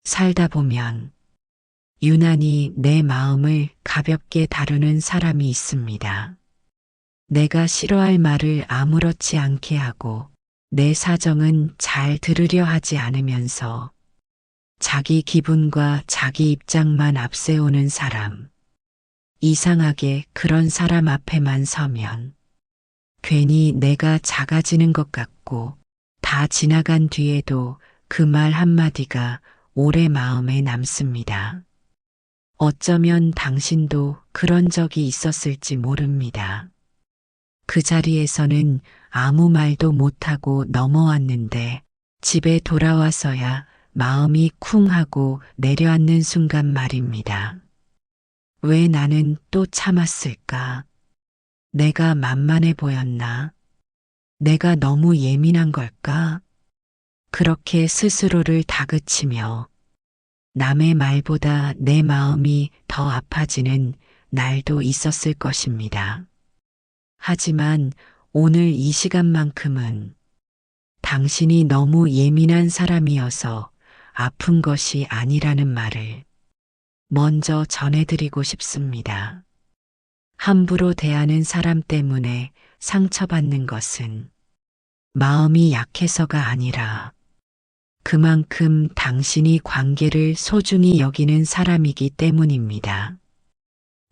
살다 보면 유난히 내 마음을 가볍게 다루는 사람이 있습니다. 내가 싫어할 말을 아무렇지 않게 하고 내 사정은 잘 들으려 하지 않으면서 자기 기분과 자기 입장만 앞세우는 사람. 이상하게 그런 사람 앞에만 서면 괜히 내가 작아지는 것 같고 다 지나간 뒤에도 그 말 한마디가 오래 마음에 남습니다. 어쩌면 당신도 그런 적이 있었을지 모릅니다. 그 자리에서는 아무 말도 못하고 넘어왔는데 집에 돌아와서야 마음이 쿵 하고 내려앉는 순간 말입니다. 왜 나는 또 참았을까? 내가 만만해 보였나? 내가 너무 예민한 걸까? 그렇게 스스로를 다그치며 남의 말보다 내 마음이 더 아파지는 날도 있었을 것입니다. 하지만 오늘 이 시간만큼은 당신이 너무 예민한 사람이어서 아픈 것이 아니라는 말을 먼저 전해드리고 싶습니다. 함부로 대하는 사람 때문에 상처받는 것은 마음이 약해서가 아니라 그만큼 당신이 관계를 소중히 여기는 사람이기 때문입니다.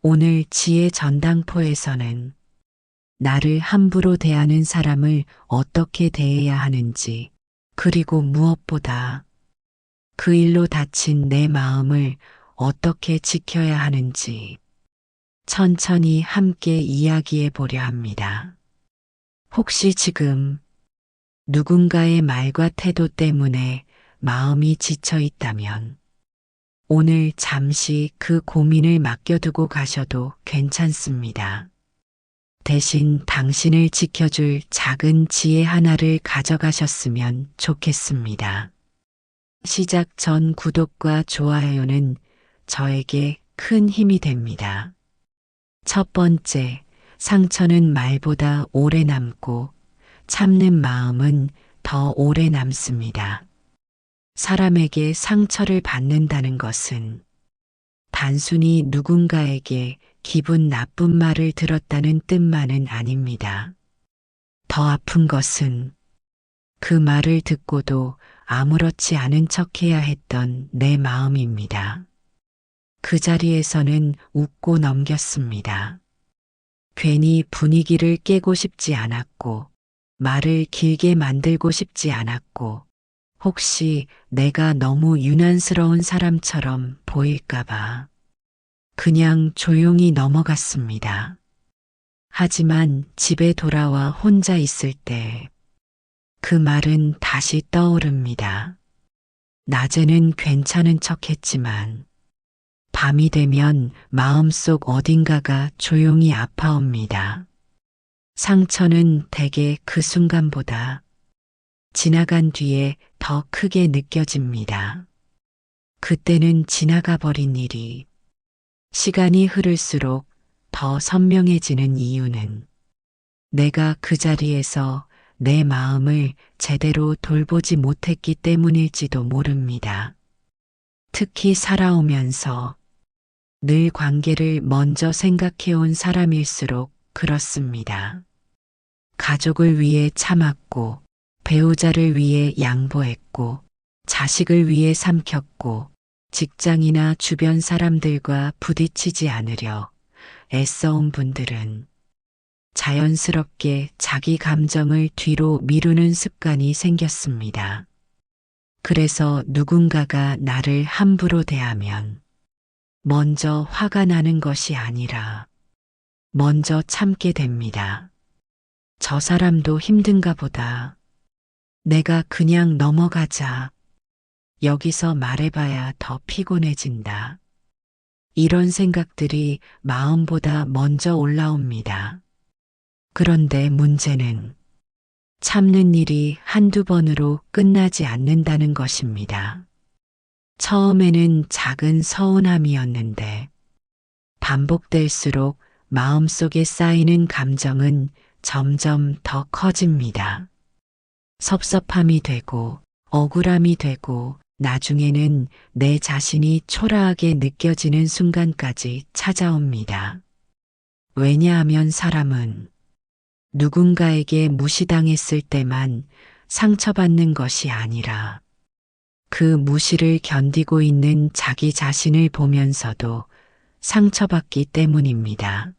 오늘 지혜 전당포에서는 나를 함부로 대하는 사람을 어떻게 대해야 하는지, 그리고 무엇보다 그 일로 다친 내 마음을 어떻게 지켜야 하는지 천천히 함께 이야기해 보려 합니다. 혹시 지금 누군가의 말과 태도 때문에 마음이 지쳐 있다면 오늘 잠시 그 고민을 맡겨두고 가셔도 괜찮습니다. 대신 당신을 지켜줄 작은 지혜 하나를 가져가셨으면 좋겠습니다. 시작 전 구독과 좋아요는 저에게 큰 힘이 됩니다. 첫 번째, 상처는 말보다 오래 남고 참는 마음은 더 오래 남습니다. 사람에게 상처를 받는다는 것은 단순히 누군가에게 기분 나쁜 말을 들었다는 뜻만은 아닙니다. 더 아픈 것은 그 말을 듣고도 아무렇지 않은 척해야 했던 내 마음입니다. 그 자리에서는 웃고 넘겼습니다. 괜히 분위기를 깨고 싶지 않았고, 말을 길게 만들고 싶지 않았고, 혹시 내가 너무 유난스러운 사람처럼 보일까봐 그냥 조용히 넘어갔습니다. 하지만 집에 돌아와 혼자 있을 때 그 말은 다시 떠오릅니다. 낮에는 괜찮은 척 했지만 밤이 되면 마음속 어딘가가 조용히 아파옵니다. 상처는 대개 그 순간보다 지나간 뒤에 더 크게 느껴집니다. 그때는 지나가 버린 일이 시간이 흐를수록 더 선명해지는 이유는 내가 그 자리에서 내 마음을 제대로 돌보지 못했기 때문일지도 모릅니다. 특히 살아오면서 늘 관계를 먼저 생각해온 사람일수록 그렇습니다. 가족을 위해 참았고, 배우자를 위해 양보했고, 자식을 위해 삼켰고, 직장이나 주변 사람들과 부딪히지 않으려 애써온 분들은 자연스럽게 자기 감정을 뒤로 미루는 습관이 생겼습니다. 그래서 누군가가 나를 함부로 대하면 먼저 화가 나는 것이 아니라 먼저 참게 됩니다. 저 사람도 힘든가 보다. 내가 그냥 넘어가자. 여기서 말해봐야 더 피곤해진다. 이런 생각들이 마음보다 먼저 올라옵니다. 그런데 문제는 참는 일이 한두 번으로 끝나지 않는다는 것입니다. 처음에는 작은 서운함이었는데 반복될수록 마음속에 쌓이는 감정은 점점 더 커집니다. 섭섭함이 되고 억울함이 되고 나중에는 내 자신이 초라하게 느껴지는 순간까지 찾아옵니다. 왜냐하면 사람은 누군가에게 무시당했을 때만 상처받는 것이 아니라 그 무시를 견디고 있는 자기 자신을 보면서도 상처받기 때문입니다.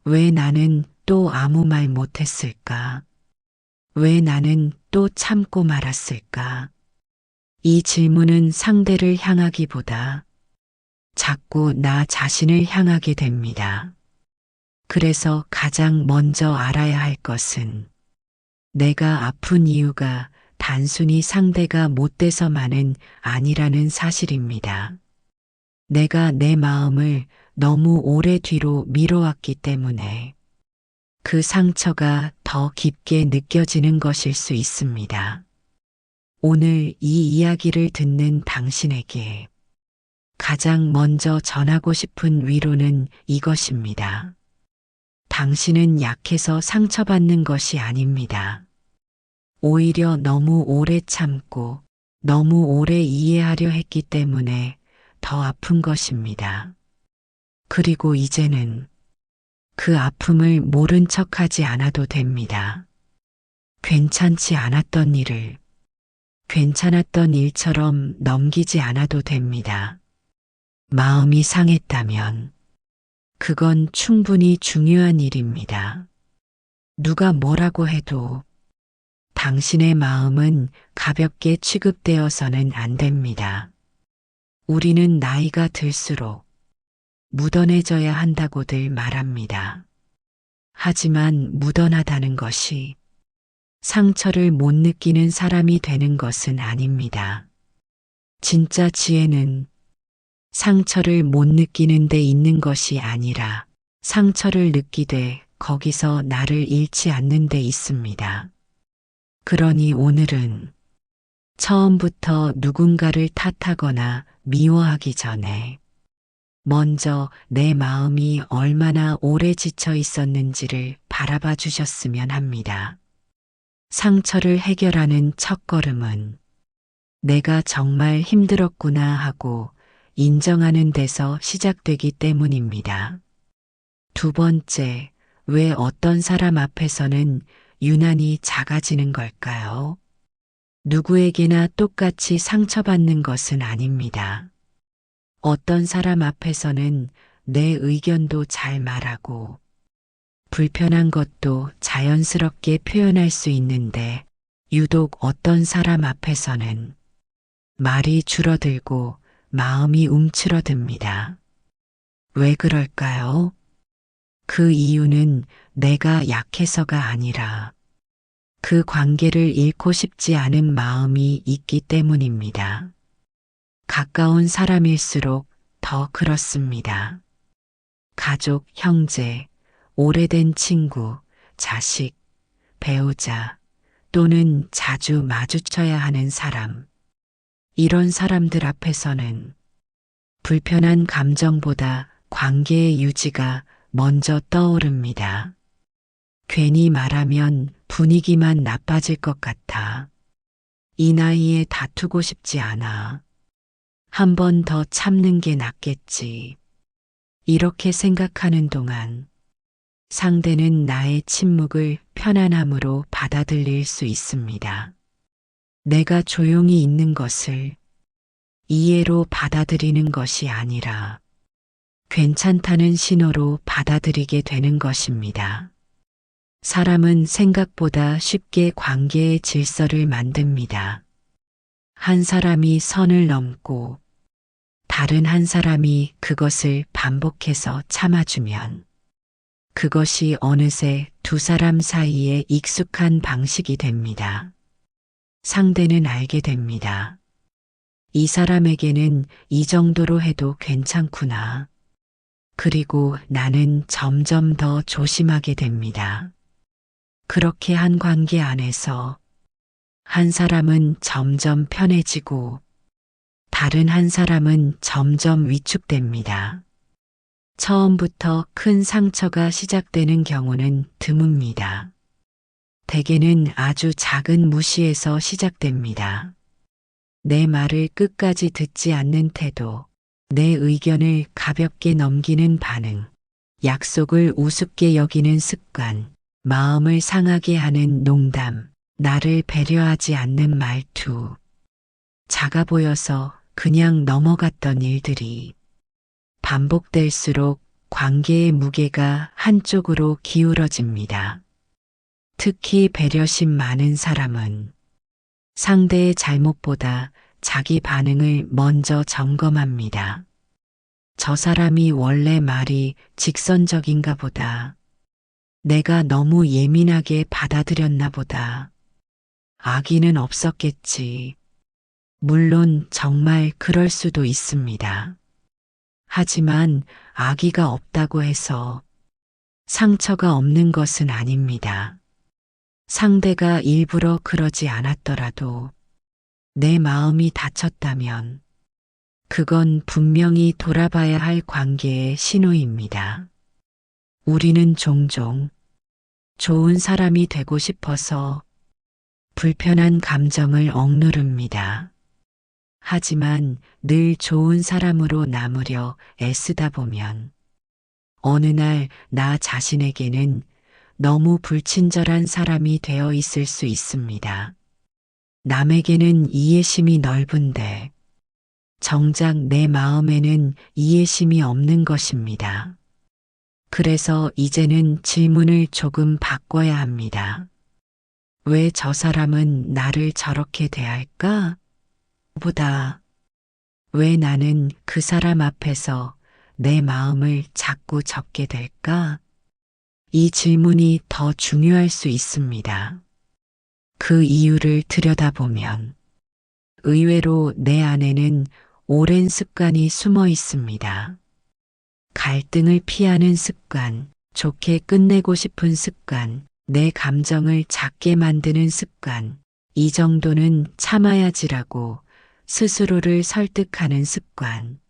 왜 나는 또 아무 말 못했을까? 왜 나는 또 참고 말았을까? 이 질문은 상대를 향하기보다 자꾸 나 자신을 향하게 됩니다. 그래서 가장 먼저 알아야 할 것은 내가 아픈 이유가 단순히 상대가 못돼서만은 아니라는 사실입니다. 내가 내 마음을 너무 오래 뒤로 미뤄왔기 때문에 그 상처가 더 깊게 느껴지는 것일 수 있습니다. 오늘 이 이야기를 듣는 당신에게 가장 먼저 전하고 싶은 위로는 이것입니다. 당신은 약해서 상처받는 것이 아닙니다. 오히려 너무 오래 참고 너무 오래 이해하려 했기 때문에 더 아픈 것입니다. 그리고 이제는 그 아픔을 모른 척하지 않아도 됩니다. 괜찮지 않았던 일을 괜찮았던 일처럼 넘기지 않아도 됩니다. 마음이 상했다면 그건 충분히 중요한 일입니다. 누가 뭐라고 해도 당신의 마음은 가볍게 취급되어서는 안 됩니다. 우리는 나이가 들수록 무던해져야 한다고들 말합니다. 하지만 무던하다는 것이 상처를 못 느끼는 사람이 되는 것은 아닙니다. 진짜 지혜는 상처를 못 느끼는 데 있는 것이 아니라 상처를 느끼되 거기서 나를 잃지 않는 데 있습니다. 그러니 오늘은 처음부터 누군가를 탓하거나 미워하기 전에 먼저 내 마음이 얼마나 오래 지쳐 있었는지를 바라봐 주셨으면 합니다. 상처를 해결하는 첫걸음은 내가 정말 힘들었구나 하고 인정하는 데서 시작되기 때문입니다. 두 번째, 왜 어떤 사람 앞에서는 유난히 작아지는 걸까요? 누구에게나 똑같이 상처받는 것은 아닙니다. 어떤 사람 앞에서는 내 의견도 잘 말하고 불편한 것도 자연스럽게 표현할 수 있는데 유독 어떤 사람 앞에서는 말이 줄어들고 마음이 움츠러듭니다. 왜 그럴까요? 그 이유는 내가 약해서가 아니라 그 관계를 잃고 싶지 않은 마음이 있기 때문입니다. 가까운 사람일수록 더 그렇습니다. 가족, 형제, 오래된 친구, 자식, 배우자 또는 자주 마주쳐야 하는 사람. 이런 사람들 앞에서는 불편한 감정보다 관계의 유지가 먼저 떠오릅니다. 괜히 말하면 분위기만 나빠질 것 같아. 이 나이에 다투고 싶지 않아. 한 번 더 참는 게 낫겠지. 이렇게 생각하는 동안 상대는 나의 침묵을 편안함으로 받아들일 수 있습니다. 내가 조용히 있는 것을 이해로 받아들이는 것이 아니라 괜찮다는 신호로 받아들이게 되는 것입니다. 사람은 생각보다 쉽게 관계의 질서를 만듭니다. 한 사람이 선을 넘고 다른 한 사람이 그것을 반복해서 참아주면 그것이 어느새 두 사람 사이에 익숙한 방식이 됩니다. 상대는 알게 됩니다. 이 사람에게는 이 정도로 해도 괜찮구나. 그리고 나는 점점 더 조심하게 됩니다. 그렇게 한 관계 안에서 한 사람은 점점 편해지고 다른 한 사람은 점점 위축됩니다. 처음부터 큰 상처가 시작되는 경우는 드뭅니다. 대개는 아주 작은 무시에서 시작됩니다. 내 말을 끝까지 듣지 않는 태도, 내 의견을 가볍게 넘기는 반응, 약속을 우습게 여기는 습관, 마음을 상하게 하는 농담, 나를 배려하지 않는 말투. 작아 보여서 그냥 넘어갔던 일들이 반복될수록 관계의 무게가 한쪽으로 기울어집니다. 특히 배려심 많은 사람은 상대의 잘못보다 자기 반응을 먼저 점검합니다. 저 사람이 원래 말이 직선적인가 보다. 내가 너무 예민하게 받아들였나 보다. 악의는 없었겠지. 물론 정말 그럴 수도 있습니다. 하지만 악의가 없다고 해서 상처가 없는 것은 아닙니다. 상대가 일부러 그러지 않았더라도 내 마음이 다쳤다면 그건 분명히 돌아봐야 할 관계의 신호입니다. 우리는 종종 좋은 사람이 되고 싶어서 불편한 감정을 억누릅니다. 하지만 늘 좋은 사람으로 남으려 애쓰다 보면 어느 날 나 자신에게는 너무 불친절한 사람이 되어 있을 수 있습니다. 남에게는 이해심이 넓은데 정작 내 마음에는 이해심이 없는 것입니다. 그래서 이제는 질문을 조금 바꿔야 합니다. 왜 저 사람은 나를 저렇게 대할까? 보다 왜 나는 그 사람 앞에서 내 마음을 자꾸 접게 될까? 이 질문이 더 중요할 수 있습니다. 그 이유를 들여다보면 의외로 내 안에는 오랜 습관이 숨어 있습니다. 갈등을 피하는 습관, 좋게 끝내고 싶은 습관, 내 감정을 작게 만드는 습관, 이 정도는 참아야지라고 스스로를 설득하는 습관.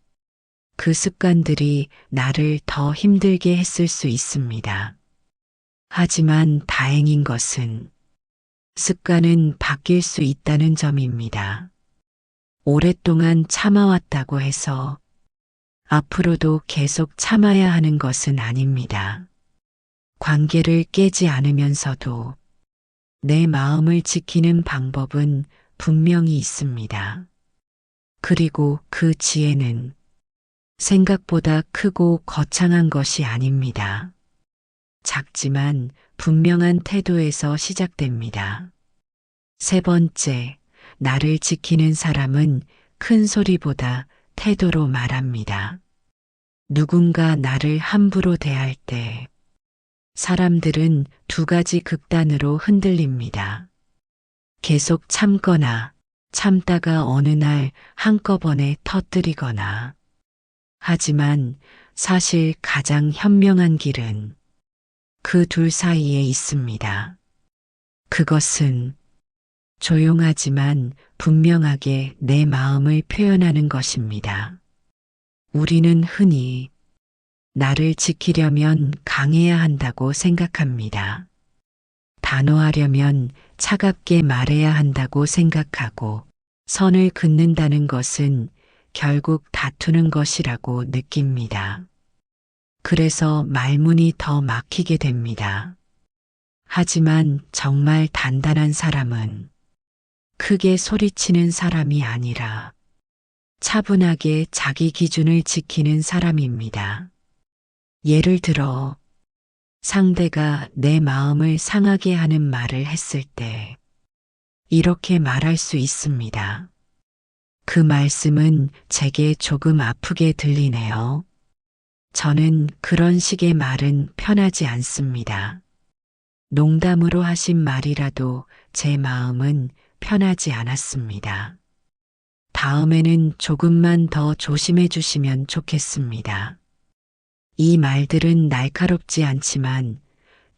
그 습관들이 나를 더 힘들게 했을 수 있습니다. 하지만 다행인 것은 습관은 바뀔 수 있다는 점입니다. 오랫동안 참아왔다고 해서 앞으로도 계속 참아야 하는 것은 아닙니다. 관계를 깨지 않으면서도 내 마음을 지키는 방법은 분명히 있습니다. 그리고 그 지혜는 생각보다 크고 거창한 것이 아닙니다. 작지만 분명한 태도에서 시작됩니다. 세 번째, 나를 지키는 사람은 큰 소리보다 태도로 말합니다. 누군가 나를 함부로 대할 때 사람들은 두 가지 극단으로 흔들립니다. 계속 참거나 참다가 어느 날 한꺼번에 터뜨리거나. 하지만 사실 가장 현명한 길은 그 둘 사이에 있습니다. 그것은 조용하지만 분명하게 내 마음을 표현하는 것입니다. 우리는 흔히 나를 지키려면 강해야 한다고 생각합니다. 단호하려면 차갑게 말해야 한다고 생각하고 선을 긋는다는 것은 결국 다투는 것이라고 느낍니다. 그래서 말문이 더 막히게 됩니다. 하지만 정말 단단한 사람은 크게 소리치는 사람이 아니라 차분하게 자기 기준을 지키는 사람입니다. 예를 들어 상대가 내 마음을 상하게 하는 말을 했을 때 이렇게 말할 수 있습니다. 그 말씀은 제게 조금 아프게 들리네요. 저는 그런 식의 말은 편하지 않습니다. 농담으로 하신 말이라도 제 마음은 편하지 않았습니다. 다음에는 조금만 더 조심해 주시면 좋겠습니다. 이 말들은 날카롭지 않지만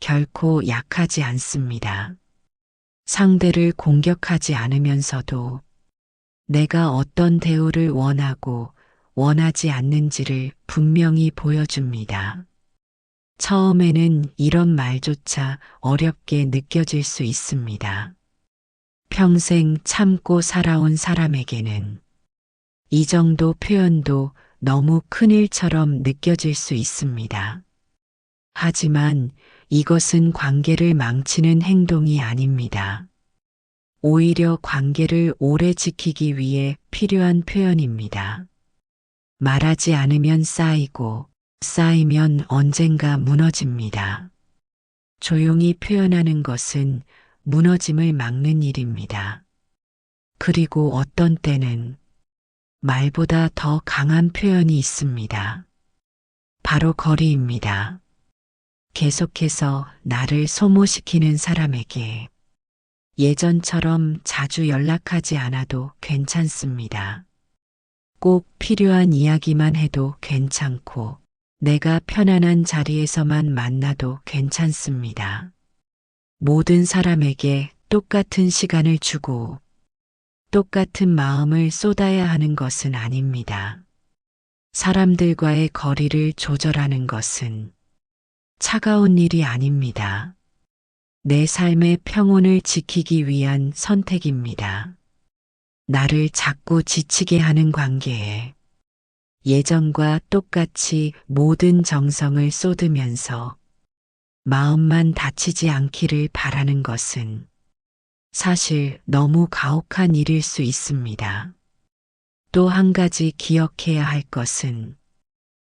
결코 약하지 않습니다. 상대를 공격하지 않으면서도 내가 어떤 대우를 원하고 원하지 않는지를 분명히 보여줍니다. 처음에는 이런 말조차 어렵게 느껴질 수 있습니다. 평생 참고 살아온 사람에게는 이 정도 표현도 너무 큰일처럼 느껴질 수 있습니다. 하지만 이것은 관계를 망치는 행동이 아닙니다. 오히려 관계를 오래 지키기 위해 필요한 표현입니다. 말하지 않으면 쌓이고 쌓이면 언젠가 무너집니다. 조용히 표현하는 것은 무너짐을 막는 일입니다. 그리고 어떤 때는 말보다 더 강한 표현이 있습니다. 바로 거리입니다. 계속해서 나를 소모시키는 사람에게 예전처럼 자주 연락하지 않아도 괜찮습니다. 꼭 필요한 이야기만 해도 괜찮고 내가 편안한 자리에서만 만나도 괜찮습니다. 모든 사람에게 똑같은 시간을 주고 똑같은 마음을 쏟아야 하는 것은 아닙니다. 사람들과의 거리를 조절하는 것은 차가운 일이 아닙니다. 내 삶의 평온을 지키기 위한 선택입니다. 나를 자꾸 지치게 하는 관계에 예전과 똑같이 모든 정성을 쏟으면서 마음만 다치지 않기를 바라는 것은 사실 너무 가혹한 일일 수 있습니다. 또 한 가지 기억해야 할 것은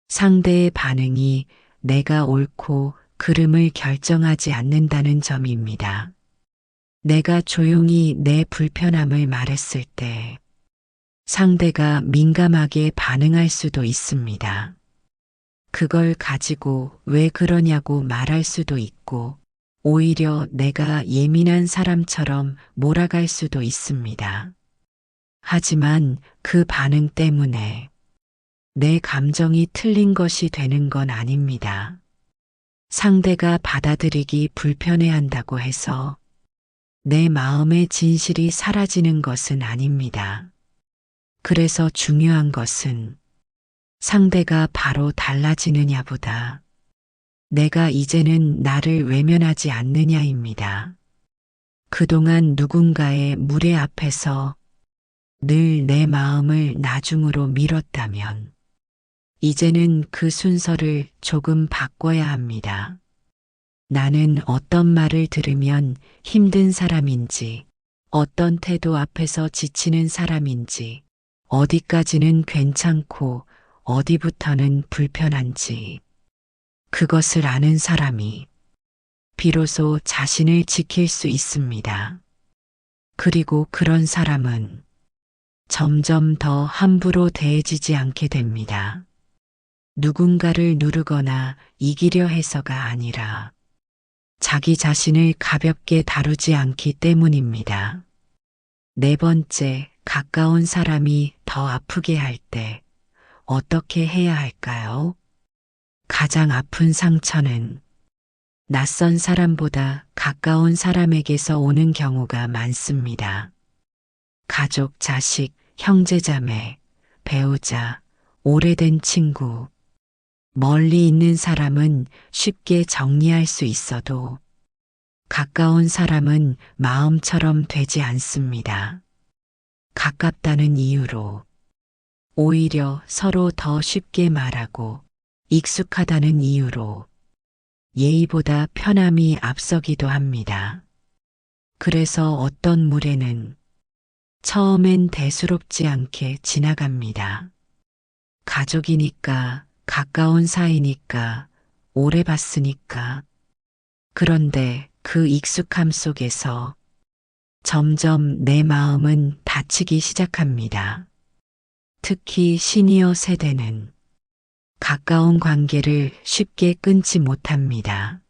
상대의 반응이 내가 옳고 그름을 결정하지 않는다는 점입니다. 내가 조용히 내 불편함을 말했을 때 상대가 민감하게 반응할 수도 있습니다. 그걸 가지고 왜 그러냐고 말할 수도 있고 오히려 내가 예민한 사람처럼 몰아갈 수도 있습니다. 하지만 그 반응 때문에 내 감정이 틀린 것이 되는 건 아닙니다. 상대가 받아들이기 불편해한다고 해서 내 마음의 진실이 사라지는 것은 아닙니다. 그래서 중요한 것은 상대가 바로 달라지느냐보다 내가 이제는 나를 외면하지 않느냐입니다. 그동안 누군가의 무례 앞에서 늘 내 마음을 나중으로 미뤘다면 이제는 그 순서를 조금 바꿔야 합니다. 나는 어떤 말을 들으면 힘든 사람인지, 어떤 태도 앞에서 지치는 사람인지, 어디까지는 괜찮고 어디부터는 불편한지, 그것을 아는 사람이 비로소 자신을 지킬 수 있습니다. 그리고 그런 사람은 점점 더 함부로 대해지지 않게 됩니다. 누군가를 누르거나 이기려 해서가 아니라 자기 자신을 가볍게 다루지 않기 때문입니다. 네 번째, 가까운 사람이 더 아프게 할 때 어떻게 해야 할까요? 가장 아픈 상처는 낯선 사람보다 가까운 사람에게서 오는 경우가 많습니다. 가족, 자식, 형제자매, 배우자, 오래된 친구, 멀리 있는 사람은 쉽게 정리할 수 있어도 가까운 사람은 마음처럼 되지 않습니다. 가깝다는 이유로 오히려 서로 더 쉽게 말하고 익숙하다는 이유로 예의보다 편함이 앞서기도 합니다. 그래서 어떤 무례는 처음엔 대수롭지 않게 지나갑니다. 가족이니까, 가까운 사이니까, 오래 봤으니까. 그런데 그 익숙함 속에서 점점 내 마음은 다치기 시작합니다. 특히 시니어 세대는 가까운 관계를 쉽게 끊지 못합니다.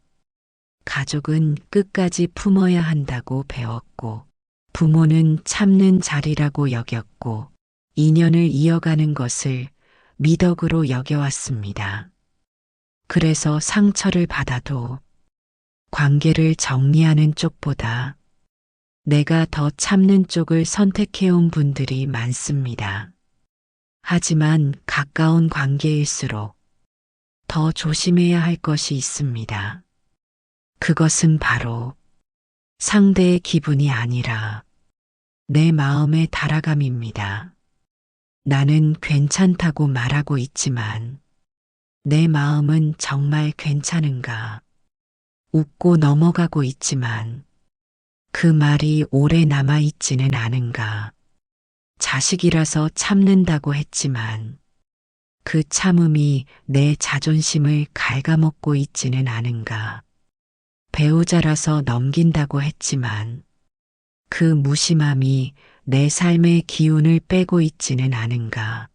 가족은 끝까지 품어야 한다고 배웠고, 부모는 참는 자리라고 여겼고, 인연을 이어가는 것을 미덕으로 여겨왔습니다. 그래서 상처를 받아도 관계를 정리하는 쪽보다 내가 더 참는 쪽을 선택해온 분들이 많습니다. 하지만 가까운 관계일수록 더 조심해야 할 것이 있습니다. 그것은 바로 상대의 기분이 아니라 내 마음의 달아감입니다. 나는 괜찮다고 말하고 있지만 내 마음은 정말 괜찮은가? 웃고 넘어가고 있지만 그 말이 오래 남아있지는 않은가? 자식이라서 참는다고 했지만 그 참음이 내 자존심을 갉아먹고 있지는 않은가? 배우자라서 넘긴다고 했지만 그 무심함이 내 삶의 기운을 빼고 있지는 않은가?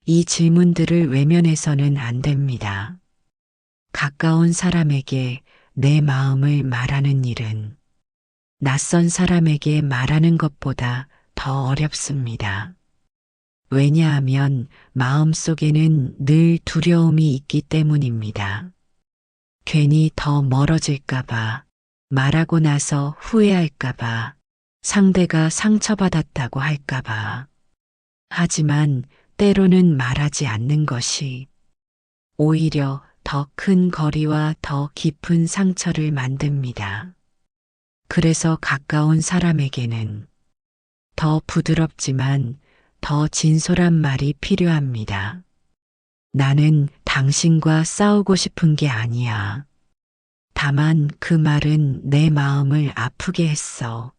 이 질문들을 외면해서는 안 됩니다. 가까운 사람에게 내 마음을 말하는 일은 낯선 사람에게 말하는 것보다 더 어렵습니다. 왜냐하면 마음속에는 늘 두려움이 있기 때문입니다. 괜히 더 멀어질까봐, 말하고 나서 후회할까봐, 상대가 상처받았다고 할까봐. 하지만 때로는 말하지 않는 것이 오히려 더 큰 거리와 더 깊은 상처를 만듭니다. 그래서 가까운 사람에게는 더 부드럽지만 더 진솔한 말이 필요합니다. 나는 당신과 싸우고 싶은 게 아니야. 다만 그 말은 내 마음을 아프게 했어.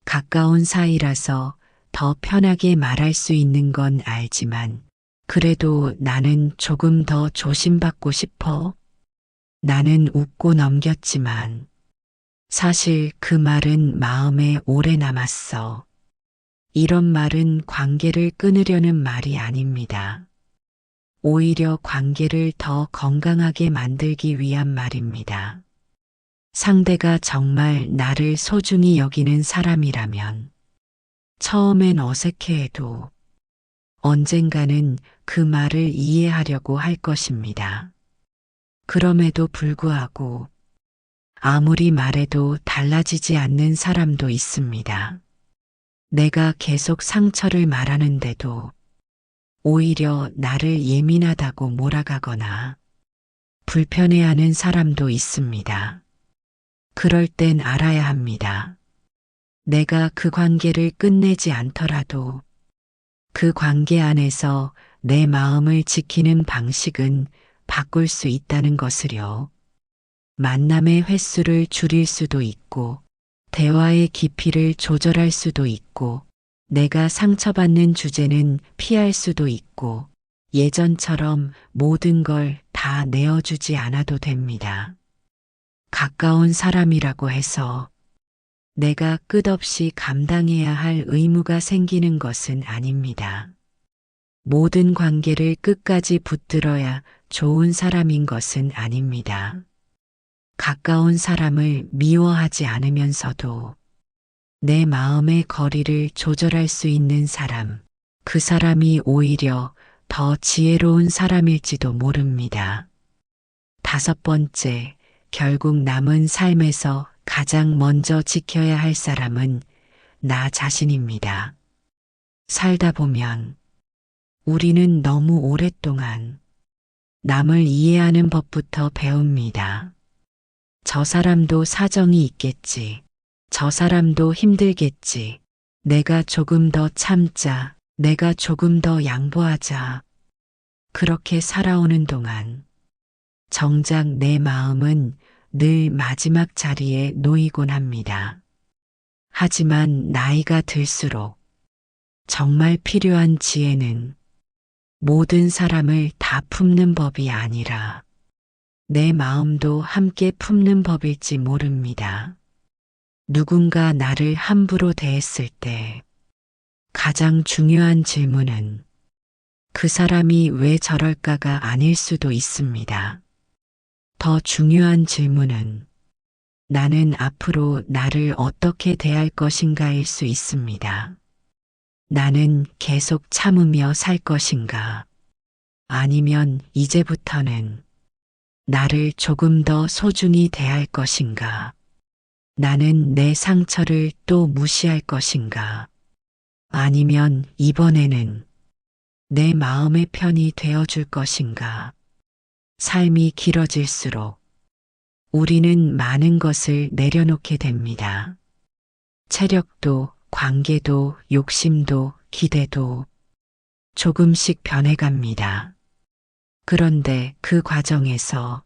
가까운 사이라서 더 편하게 말할 수 있는 건 알지만 그래도 나는 조금 더 조심받고 싶어. 나는 웃고 넘겼지만 사실 그 말은 마음에 오래 남았어. 이런 말은 관계를 끊으려는 말이 아닙니다. 오히려 관계를 더 건강하게 만들기 위한 말입니다. 상대가 정말 나를 소중히 여기는 사람이라면 처음엔 어색해해도 언젠가는 그 말을 이해하려고 할 것입니다. 그럼에도 불구하고 아무리 말해도 달라지지 않는 사람도 있습니다. 내가 계속 상처를 말하는데도 오히려 나를 예민하다고 몰아가거나 불편해하는 사람도 있습니다. 그럴 땐 알아야 합니다. 내가 그 관계를 끝내지 않더라도 그 관계 안에서 내 마음을 지키는 방식은 바꿀 수 있다는 것을요. 만남의 횟수를 줄일 수도 있고, 대화의 깊이를 조절할 수도 있고, 내가 상처받는 주제는 피할 수도 있고, 예전처럼 모든 걸 다 내어주지 않아도 됩니다. 가까운 사람이라고 해서 내가 끝없이 감당해야 할 의무가 생기는 것은 아닙니다. 모든 관계를 끝까지 붙들어야 좋은 사람인 것은 아닙니다. 가까운 사람을 미워하지 않으면서도 내 마음의 거리를 조절할 수 있는 사람, 그 사람이 오히려 더 지혜로운 사람일지도 모릅니다. 5번째, 결국 남은 삶에서 가장 먼저 지켜야 할 사람은 나 자신입니다. 살다 보면 우리는 너무 오랫동안 남을 이해하는 법부터 배웁니다. 저 사람도 사정이 있겠지. 저 사람도 힘들겠지. 내가 조금 더 참자. 내가 조금 더 양보하자. 그렇게 살아오는 동안 정작 내 마음은 늘 마지막 자리에 놓이곤 합니다. 하지만 나이가 들수록 정말 필요한 지혜는 모든 사람을 다 품는 법이 아니라 내 마음도 함께 품는 법일지 모릅니다. 누군가 나를 함부로 대했을 때 가장 중요한 질문은 그 사람이 왜 저럴까가 아닐 수도 있습니다. 더 중요한 질문은 나는 앞으로 나를 어떻게 대할 것인가일 수 있습니다. 나는 계속 참으며 살 것인가? 아니면 이제부터는 나를 조금 더 소중히 대할 것인가? 나는 내 상처를 또 무시할 것인가? 아니면 이번에는 내 마음의 편이 되어줄 것인가? 삶이 길어질수록 우리는 많은 것을 내려놓게 됩니다. 체력도, 관계도, 욕심도, 기대도 조금씩 변해갑니다. 그런데 그 과정에서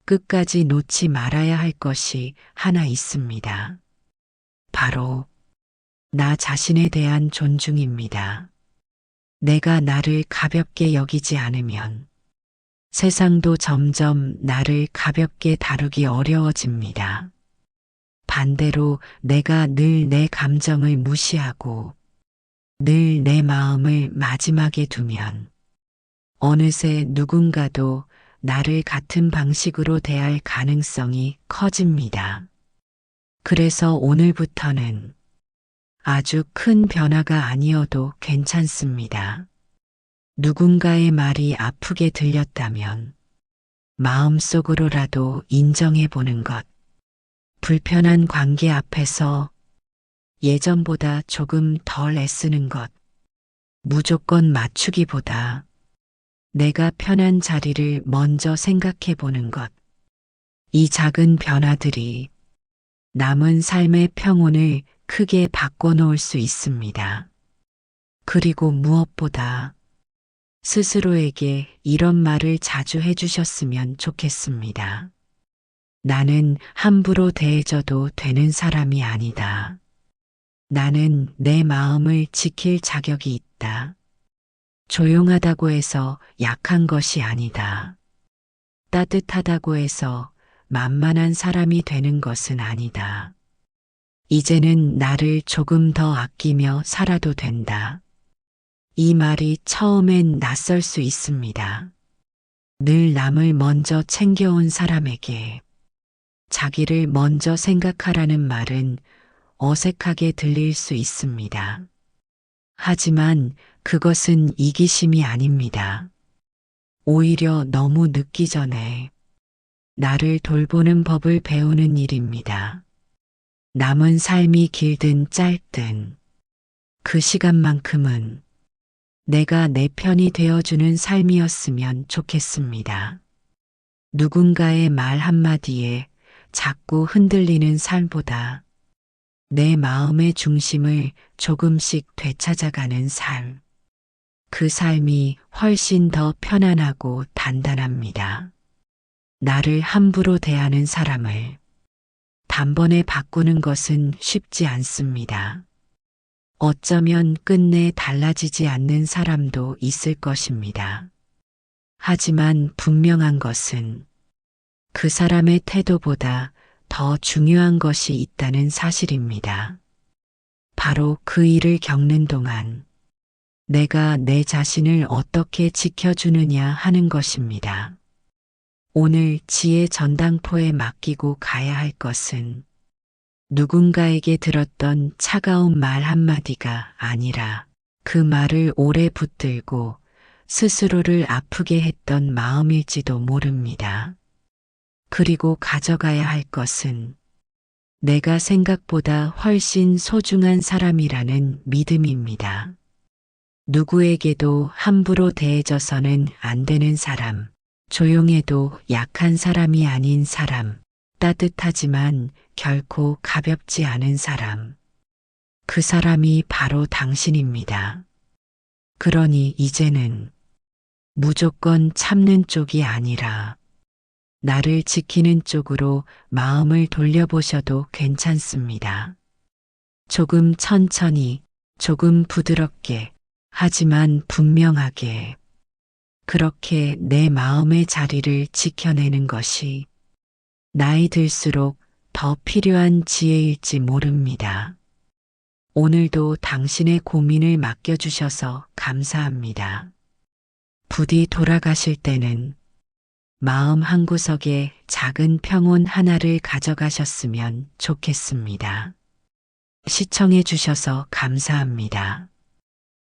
끝까지 놓지 말아야 할 것이 하나 있습니다. 바로 나 자신에 대한 존중입니다. 내가 나를 가볍게 여기지 않으면 세상도 점점 나를 가볍게 다루기 어려워집니다. 반대로 내가 늘 내 감정을 무시하고 늘 내 마음을 마지막에 두면 어느새 누군가도 나를 같은 방식으로 대할 가능성이 커집니다. 그래서 오늘부터는 아주 큰 변화가 아니어도 괜찮습니다. 누군가의 말이 아프게 들렸다면 마음속으로라도 인정해 보는 것. 불편한 관계 앞에서 예전보다 조금 덜 애쓰는 것. 무조건 맞추기보다 내가 편한 자리를 먼저 생각해 보는 것. 이 작은 변화들이 남은 삶의 평온을 크게 바꿔놓을 수 있습니다. 그리고 무엇보다 스스로에게 이런 말을 자주 해주셨으면 좋겠습니다. 나는 함부로 대해줘도 되는 사람이 아니다. 나는 내 마음을 지킬 자격이 있다. 조용하다고 해서 약한 것이 아니다. 따뜻하다고 해서 만만한 사람이 되는 것은 아니다. 이제는 나를 조금 더 아끼며 살아도 된다. 이 말이 처음엔 낯설 수 있습니다. 늘 남을 먼저 챙겨온 사람에게 자기를 먼저 생각하라는 말은 어색하게 들릴 수 있습니다. 하지만 그것은 이기심이 아닙니다. 오히려 너무 늦기 전에 나를 돌보는 법을 배우는 일입니다. 남은 삶이 길든 짧든 그 시간만큼은 내가 내 편이 되어주는 삶이었으면 좋겠습니다. 누군가의 말 한마디에 자꾸 흔들리는 삶보다 내 마음의 중심을 조금씩 되찾아가는 삶. 그 삶이 훨씬 더 편안하고 단단합니다. 나를 함부로 대하는 사람을 단번에 바꾸는 것은 쉽지 않습니다. 어쩌면 끝내 달라지지 않는 사람도 있을 것입니다. 하지만 분명한 것은 그 사람의 태도보다 더 중요한 것이 있다는 사실입니다. 바로 그 일을 겪는 동안 내가 내 자신을 어떻게 지켜주느냐 하는 것입니다. 오늘 지혜 전당포에 맡기고 가야 할 것은 누군가에게 들었던 차가운 말 한마디가 아니라 그 말을 오래 붙들고 스스로를 아프게 했던 마음일지도 모릅니다. 그리고 가져가야 할 것은 내가 생각보다 훨씬 소중한 사람이라는 믿음입니다. 누구에게도 함부로 대해져서는 안 되는 사람, 조용해도 약한 사람이 아닌 사람, 따뜻하지만 결코 가볍지 않은 사람. 그 사람이 바로 당신입니다. 그러니 이제는 무조건 참는 쪽이 아니라 나를 지키는 쪽으로 마음을 돌려보셔도 괜찮습니다. 조금 천천히, 조금 부드럽게, 하지만 분명하게 그렇게 내 마음의 자리를 지켜내는 것이 나이 들수록 더 필요한 지혜일지 모릅니다. 오늘도 당신의 고민을 맡겨주셔서 감사합니다. 부디 돌아가실 때는 마음 한구석에 작은 평온 하나를 가져가셨으면 좋겠습니다. 시청해 주셔서 감사합니다.